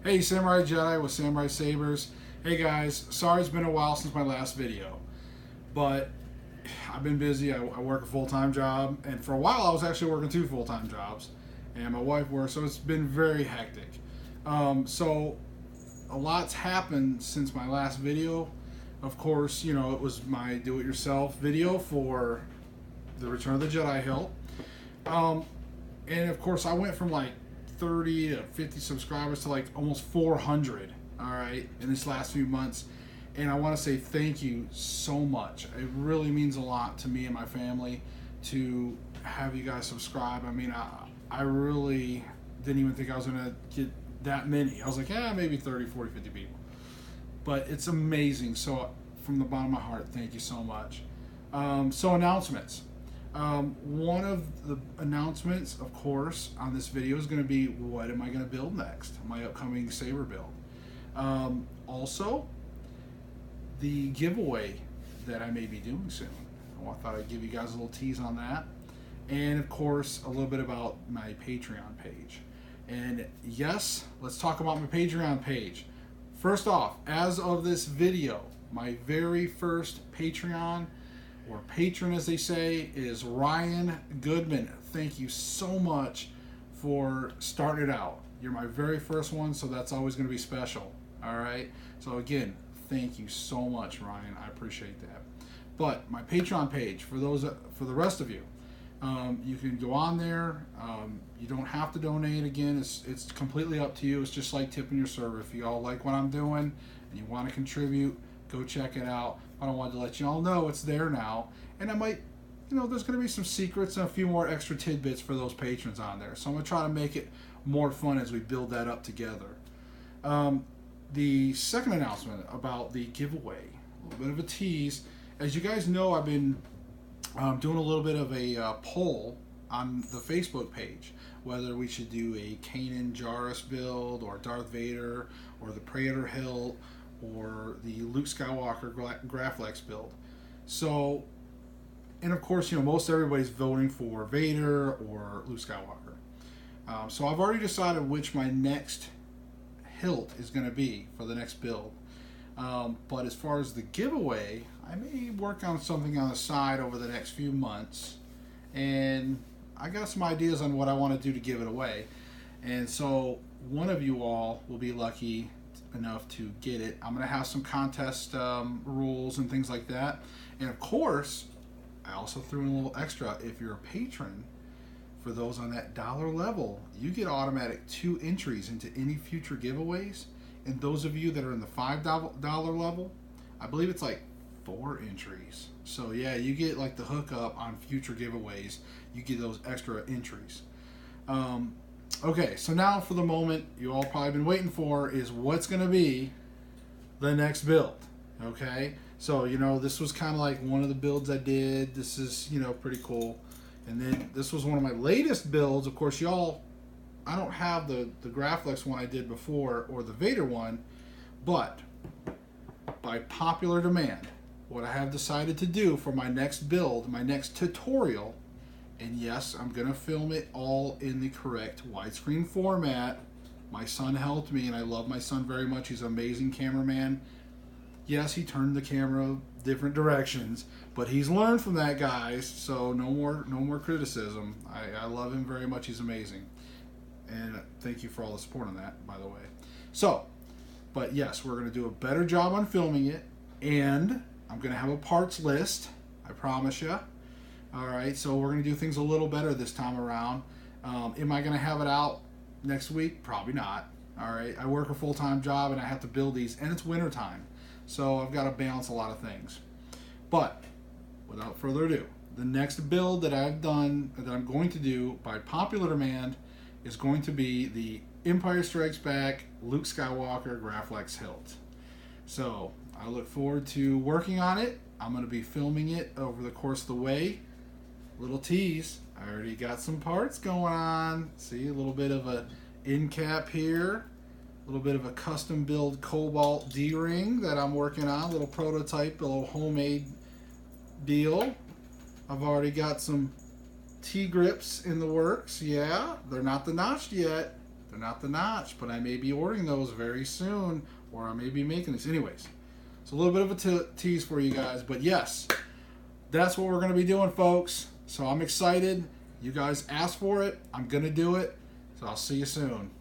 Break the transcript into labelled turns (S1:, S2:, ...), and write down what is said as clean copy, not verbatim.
S1: Hey, Samurai Jedi with Samurai Saberz. Hey guys, sorry it's been a while since my last video, but I've been busy. I work a full-time job, and for a while I was actually working 2 full-time jobs, and my wife works, so it's been very hectic. So a lot's happened since my last video. Of course, you know, it was my do-it-yourself video for the Return of the Jedi hilt. And of course I went from like 30 to 50 subscribers to like almost 400, all right, in these last few months. And I want to say thank you so much. It really means a lot to me and my family to have you guys subscribe. I mean, I really didn't even think I was going to get that many. I was like, yeah, maybe 30, 40, 50 people. But it's amazing. So from the bottom of my heart, thank you so much. So announcements. One of the announcements, of course, on this video is going to be what am I going to build next, my upcoming Saber build. Also, the giveaway that I may be doing soon. I thought I'd give you guys a little tease on that. And of course, a little bit about my Patreon page. And yes, let's talk about my Patreon page. First off, as of this video, my very first Patreon, or patron as they say, is Ryan Goodman. Thank you so much for starting it out. You're my very first one, so that's always going to be special. All right, so again, thank you so much, Ryan. I appreciate that. But my Patreon page, for the rest of you, you can go on there. You don't have to donate. Again, it's completely up to you. It's just like tipping your server. If you all like what I'm doing and you want to contribute, go check it out. I don't want to let you all know it's there now. And I might, you know, there's going to be some secrets and a few more extra tidbits for those patrons on there. So I'm going to try to make it more fun as we build that up together. The second announcement about the giveaway, a little bit of a tease. As you guys know, I've been doing a little bit of a poll on the Facebook page, whether we should do a Kanan Jarrus build, or Darth Vader, or the Praetor hilt, or the Luke Skywalker Graflex build. So, and of course, you know, most everybody's voting for Vader or Luke Skywalker. So I've already decided which my next hilt is going to be for the next build. But as far as the giveaway, I may work on something on the side over the next few months, and I got some ideas on what I want to do to give it away. And so one of you all will be lucky enough to get it. I'm going to have some contest rules and things like that. And of course, I also threw in a little extra. If you're a patron, for those on that dollar level, you get automatic 2 entries into any future giveaways. And those of you that are in the $5 level, I believe it's like 4 entries. So yeah, you get like the hookup on future giveaways. You get those extra entries. Okay, so now for the moment you all probably been waiting for is what's going to be the next build. Okay, so you know, this was kind of like one of the builds I did. This is, you know, pretty cool. And then this was one of my latest builds. Of course, y'all, I don't have the Graflex one I did before or the Vader one, but by popular demand, what I have decided to do for my next build, my next tutorial, and yes, I'm going to film it all in the correct widescreen format. My son helped me, and I love my son very much. He's an amazing cameraman. Yes, he turned the camera different directions, but he's learned from that, guys, so no more criticism. I love him very much. He's amazing. And thank you for all the support on that, by the way. So, but yes, we're going to do a better job on filming it, and I'm going to have a parts list, I promise you. All right, so we're going to do things a little better this time around. Am I going to have it out next week? Probably not. All right, I work a full-time job, and I have to build these, and it's winter time, so I've got to balance a lot of things. But without further ado, the next build that I've done, that I'm going to do by popular demand, is going to be the Empire Strikes Back Luke Skywalker Graflex hilt. So I look forward to working on it. I'm going to be filming it over the course of the way. Little tease, I already got some parts going on. See, a little bit of a end cap here, a little bit of a custom build Cobalt D-ring that I'm working on, a little prototype, a little homemade deal. I've already got some T-grips in the works. Yeah, they're not the notched yet, They're not the notch, but I may be ordering those very soon, or I may be making these. Anyways, it's a little bit of a tease for you guys, but yes, that's what we're going to be doing, folks. So I'm excited. You guys asked for it. I'm going to do it. So I'll see you soon.